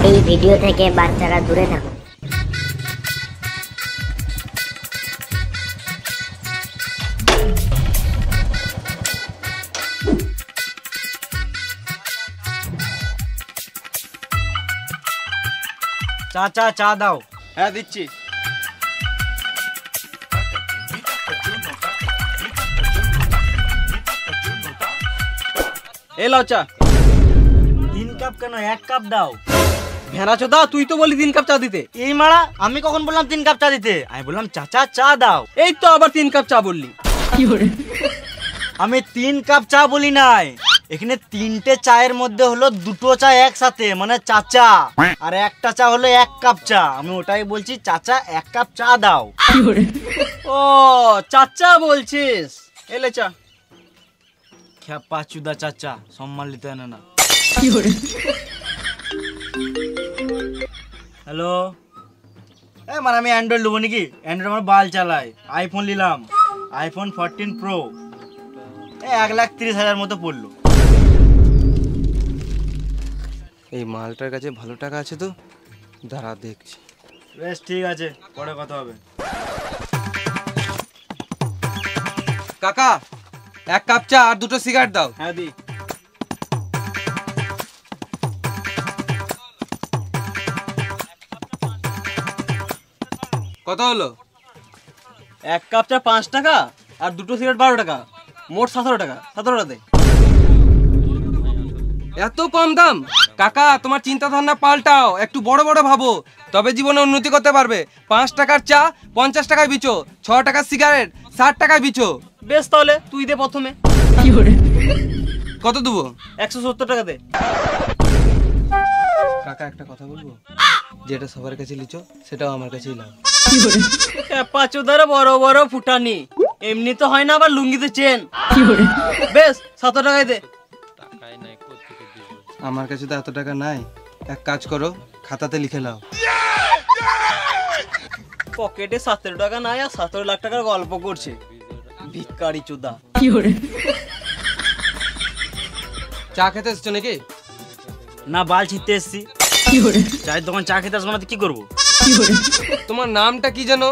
এই ভিডিও থেকে বাচ্চারা দূরে থাকুন। চাচা চা দাও। হ্যাঁ দিচ্ছি। এ লাও চা। 3 কাপ কেন, 1 কাপ দাও। ভেড়া চোদা, তুই তো বলি 3 কাপ চা দিতে। এই মারা, আমি কখন বললাম 3 কাপ চা দিতে? আমি বললাম চাচা চা দাও। এই তো আবার 3 কাপ চা বললি। আমি 3 কাপ চা বলি নাই, এখানে 3টে চায়ের মধ্যে হলো 2টো চা একসাথে, মানে চাচা, আর একটা চা হলো 1 কাপ চা। আমি ওটাই বলছি চাচা 1 কাপ চা দাও। ও চাচা বলছিস, এলে চা। খ্যাপা চুদা চাচা, সম্মান নিতে জানে না। হ্যালো, মানে আমি অ্যান্ড্রয়েড নেবো নাকি? অ্যান্ড্রয়েড আমার বাল চালাই। আইফোন নিলাম, আইফোন 14 প্রো, 1,30,000 মতো পড়লো। এই মালটার কাছে ভালো টাকা আছে তো, দাঁড়া দেখছি। বেশ ঠিক আছে, পরে কথা হবে। কাকা 1 কাপ চা আর 2টো সিগারেট দাও। হ্যাঁ দি। কত হলো? 1 কাপ চা 5 টাকা আর 2টো সিগারেট 12 টাকা, মোট 17 টাকা। 17 টাকা দে। এত কম দাম? কাকা তোমার চিন্তা ধারণা পাল্টাও, একটু বড় বড় ভাবো, তবে জীবনে উন্নতি করতে পারবে। 5 টাকার চা 50 টাকায় বিচো, 6 টাকার সিগারেট 60 টাকায় বিচো। বেশ তাহলে তুই দে প্রথমে। কত দেবো? 170 টাকা দে। কাকা একটা কথা বলবো, যেটা সবার কাছে লিচো সেটাও আমার কাছেই লাও। পাঁচুদারে বড় বড় ফুটানি, এমনি তো হয় না, আবার লুঙ্গিতে চেন। বেশ 17 টাকায় দে। আমার কাছে তো এত টাকা নাই, এক কাজ করো খাতাতে লিখে নাও। পকেটে 17 টাকা নাই আর 17 লাখ টাকার গল্প করছে, ভিখারি চুদা। চা খেতে এসছো নাকি? না, বাল ছিটতে এসছি। চায়ের দোকান চা খেতে আসবো না তো কি করবো? তোমার নামটা কি জানো?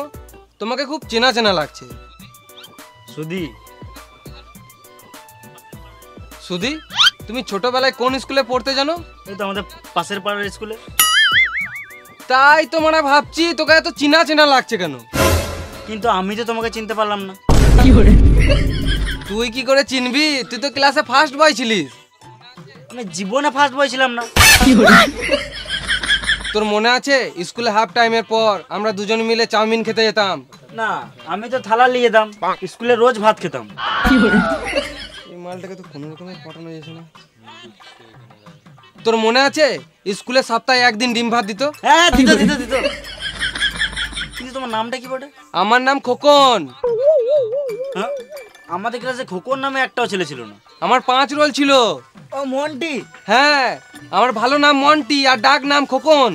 তোমাকে খুব চেনা চেনা লাগছে। সুধি। সুধি? তুমি ছোটবেলায় কোন স্কুলে পড়তে জানো? এই তো আমাদের পাশের পাড়ার স্কুলে। তাই তো মানে ভাবছি তোকে এত চেনা চেনা লাগছে কেন। কিন্তু আমি তো তোমাকে চিনতে পারলাম না। তুই কি করে চিনবি? তুই তো ক্লাসে ফার্স্ট বয় ছিলিস। আমি জীবনে ফার্স্ট বয় ছিলাম না। তোর মনে আছে স্কুলে হাফ টাইমের পর আমরা দুজন মিলে চাউমিন খেতে যেতাম? না, আমি তো থালা নিয়ে যেতাম, স্কুলে রোজ ভাত খেতাম। এই মালটাকে তো কোনো রকমের পটানো যাচ্ছে না। তোর মনে আছে স্কুলে সপ্তাহে 1 দিন ডিম ভাত দিত? হ্যাঁ দিত দিত দিত। কিন্তু তোমার নামটা কি বটে? আমার নাম খোকন। হ্যাঁ, আমাদের ক্লাসে খোকন নামে একটাও ছেলে ছিল না। আমার 5 রোল ছিল। ও মন্টি? হ্যাঁ, আমার ভালো নাম মন্টি আর ডাক নাম খোকন।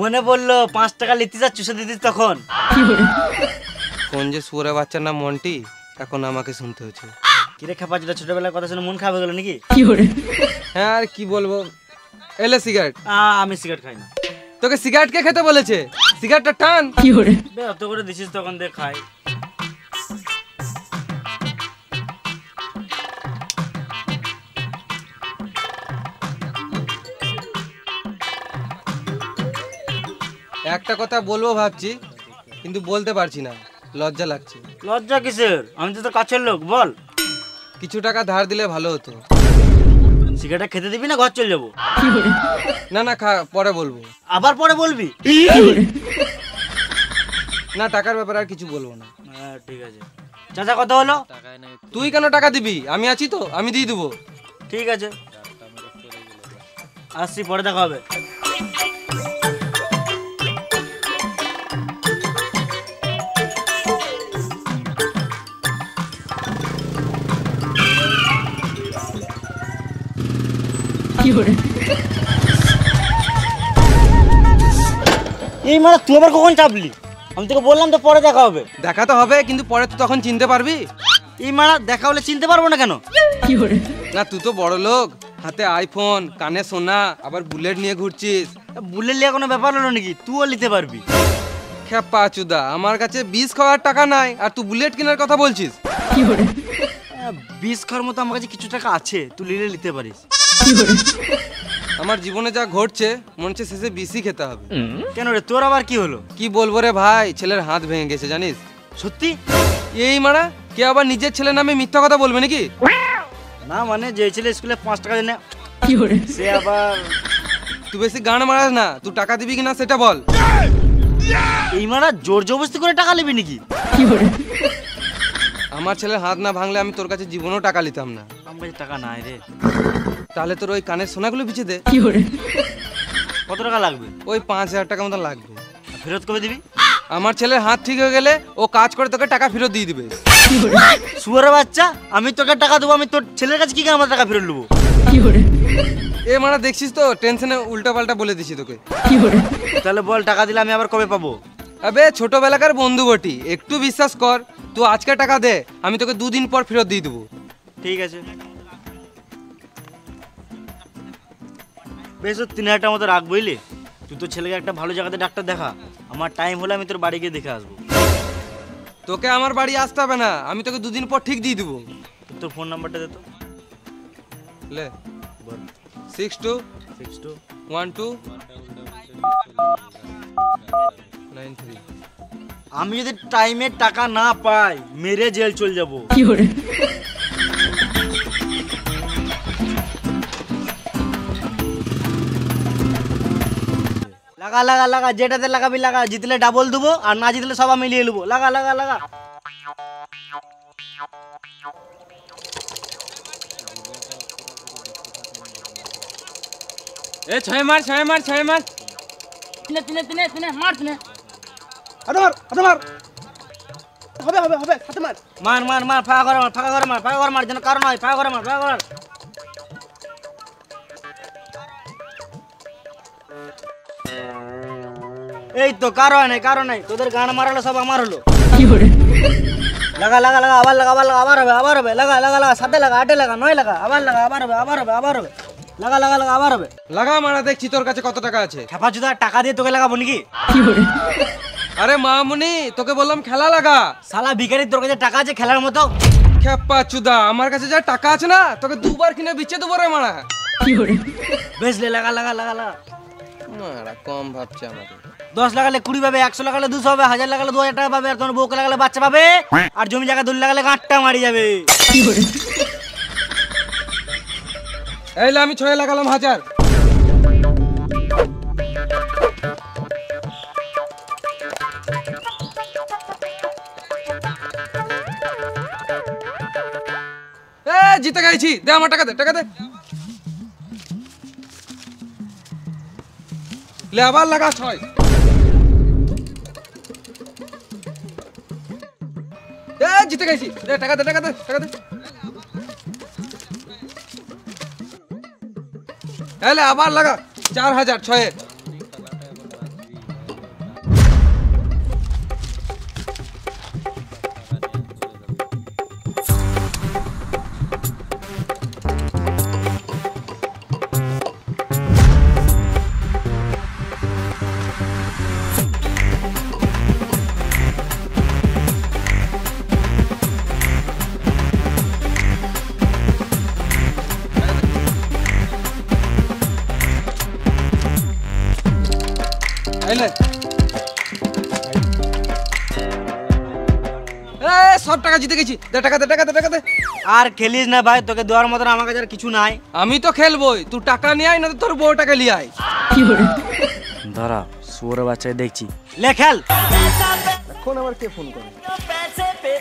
মনে বললো 5 টাকা লিখতে যা চুষে দিতিস তখন। কোন যে সুরে বাচ্চার নাম মন্টি, এখন আমাকে শুনতে হচ্ছে। কিরে খাপা, যেটা ছোটবেলার কথা শুনে মন খারাপ হয়ে গেল নাকি? হ্যাঁ, আর কি বলবো। এলে সিগারেট। আমি সিগারেট খাই না। তোকে সিগারেট কে খেতে বলেছে? সিগারেটটা টান। অত করে দিছিস তখন দে খাই। একটা কথা বলবো ভাবছি, কিন্তু বলতে পারছি না, লজ্জা লাগছে। লজ্জা কিসের? আমি তো তোর কাছের লোক, বল। কিছু টাকা ধার দিলে ভালো হতো। সিগারেট খেতে দিবি না ঘর চলে যাবো? না না, পরে বলবো। আবার পরে বলবি? না, টাকার ব্যাপারে আর কিছু বলবো না। হ্যাঁ ঠিক আছে। চাচা কত হলো? তুই কেন টাকা দিবি? আমি আছি তো, আমি দিয়ে দেবো। ঠিক আছে, আসছি, পরে দেখা হবে। এই মানে তুই আবার কখন চাপলি? আমি তোকে বললাম তো পরে দেখা হবে। দেখা তো হবে, কিন্তু পরে তো তখন চিনতে পারবি। এই মারা দেখা হলে চিনতে পারবো না কেন? না, তুই তো বড় লোক, হাতে আইফোন, কানে সোনা, আবার বুলেট নিয়ে ঘুরছিস। বুলেট লিয়া কোনো ব্যাপার হলো নাকি? তুইও নিতে পারবি। খেপা চুদা, আমার কাছে 20 খাওয়ার টাকা নাই আর তুই বুলেট কেনার কথা বলছিস? 20 খাওয়ার মতো আমার কাছে কিছু টাকা আছে, তুই নিতে পারিস। আমার জীবনে যা ঘটছে মনে হচ্ছে শেষে বিসি খেতে হবে। কেন রে, তোর আবার কি হলো? কি বলবো রে ভাই, ছেলের হাত ভেঙে গেছে জানিস? সত্যি? এই মারা, কে আবার নিজের ছেলের নামে মিথ্যা কথা বলবে নাকি? না মানে যে ছেলে স্কুলে 5 টাকা দেয় না সে আবার। তুই বেশি গান মারাস না, তুই টাকা দিবি কিনা সেটা বল। এই মারা জোর জবরদস্তি করে টাকা নিবি নাকি? আমার ছেলের হাত না ভাঙলে আমি তোর কাছে জীবনেও টাকা নিতাম না। আমার কাছে টাকা নাই রে। তাহলে তোর ওই কানের সোনাগুলো বিছে দে। কত টাকা লাগবে? ওই 5000 টাকা মতো লাগবে। ফেরত কবে দিবি? আমার ছেলের হাত ঠিক হয়ে গেলে ও কাজ করে তোকে টাকা ফেরত দিয়ে দিবে। শুয়ারের বাচ্চা, আমি তোকে টাকা দেবো, আমি তোর ছেলের কাছে কি করে আমার টাকা ফেরত নেবো? এ মারা দেখছিস তো, টেনশনে উল্টা পাল্টা বলে দিছি তোকে। তাহলে বল, টাকা দিলে আমি আবার কবে পাবো? আবে ছোটবেলাকার বন্ধু বটি, একটু বিশ্বাস কর। তুই আজকে টাকা দে, আমি তোকে 2 দিন পর ফেরত দিয়ে দেবো। ঠিক আছে, বেশ 3000 টাকার মতো রাখ, বুঝলি? তুই তোর ছেলেকে একটা ভালো জায়গাতে ডাক্তার দেখা, আমার টাইম হলে আমি তোর বাড়ি গিয়ে দেখে আসবো। তোকে আমার বাড়ি আসতে হবে না, আমি তোকে 2 দিন পর ঠিক দিয়ে দেবো। তোর ফোন নাম্বারটা দে তো। লে বল। 621293। আমি যদি টাইমে টাকা না পাই মেরে জেল চলে যাবো। লাগা লাগা লাগা, যেটাতে লাগাবি লাগা, জিতলে ডাবল দেবো আর না জিতলে সব মিলিয়ে নেবো। লাগা লাগা লাগা। এ ছয় মার ছয় মার ছয় মার। তিনে তিনে তিনে তিনে মার তিনে। হাতে মার, হাতে মার। হবে হবে হবে, হাতে মার। মার মার মার, ফাঁকা করে মার, ফাঁকা করে মার, ফাঁকা করে মার, যেন কারণ হয়, ফাঁকা করে মার, ফাঁকা করে মার। এই তো কারো নাই, কারো নাই, তোদের গান মারালো সব আমার হলো। লাগা লাগা লাগা, আবার লাগা, আবার লাগা, আবার হবে, আবার হবে। লাগা লাগা লাগা, 7 লাগা, 8 লাগা, 9 লাগা, আবার লাগা, আবার হবে, আবার হবে, আবার হবে। লাগা লাগা লাগা, আবার হবে। লাগা মারা, দেখছি তোর কাছে কত টাকা আছে। খেপা চুদা, টাকা দিয়ে তোকে লাগাবো নাকি? আরে মামুনি, তোকে বললাম খেলা লাগা। শালা ভিখারি, তোর কাছে টাকা আছে খেলার মতো? খেপা চুদা, আমার কাছে যা টাকা আছে না তোকে 2 বার কিনে বিচ্ছে দেবো রে মারা। বেশ লে, লাগা লাগা লাগা লাগা। মারা কম ভাবছে আমাকে। 10 লাগালে 20 পাবে, 100 লাগালে 200 হবে, 1000 লাগালে 2000 টাকা পাবে, আর তোমার বউকে লাগালে বাচ্চা পাবে, আর জমি জায়গা দলিল লাগালে গাঁটটা মারি যাবে। এইলে আমি 6 লাগালাম 1000। এ জিতে গেছি, দে আমার টাকা দে, টাকা দে। লে আবার লাগা 6। এ জিতে গেছি, দে টাকা দে, টাকা দে, টাকা দে। এলে আবার লাগা 4000 6। এলে এ সব টাকা জিতে গেছি, দে টাকা দে, টাকা দে, টাকা দে। আর খেলিস না ভাই, তোকে দেওয়ার মতন আমার কাছে আর কিছু নাই। আমি তো খেলবই, তুই টাকা নিয়ে আয় না তো তোর বউ টাকা নিয়ে আয়। ধরা শুয়োর বাচ্চাকে দেখছি, লে খেল। এখন আবার কে ফোন করে?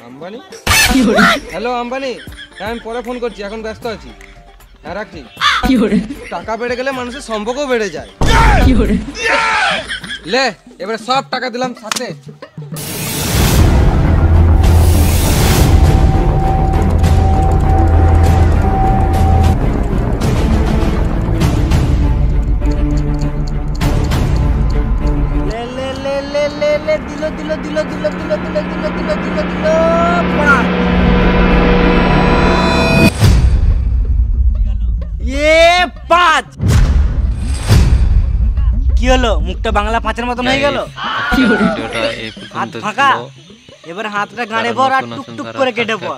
আম্বানি। হ্যালো আম্বানি, আমি পরে ফোন করছি, এখন ব্যস্ত আছি। হ্যাঁ রাখছি। টাকা বেড়ে গেলে মানুষের সম্পর্কও বেড়ে যায়। লে এবারে সব টাকা দিলাম সাথে। লে লে লে লে লে লে, দিল দিল দিল দিল দিল দিল দিল দিল দিল দিল, পড়া। 5। কি হলো, মুখটা বাংলা 5-এর মতন হয়ে গেল? ভিডিওটা এই হাত পর্যন্ত ফাঁকা, ছিল। এবার হাতটা গাড়ে ভর আর টুকটুক করে কেটে পর।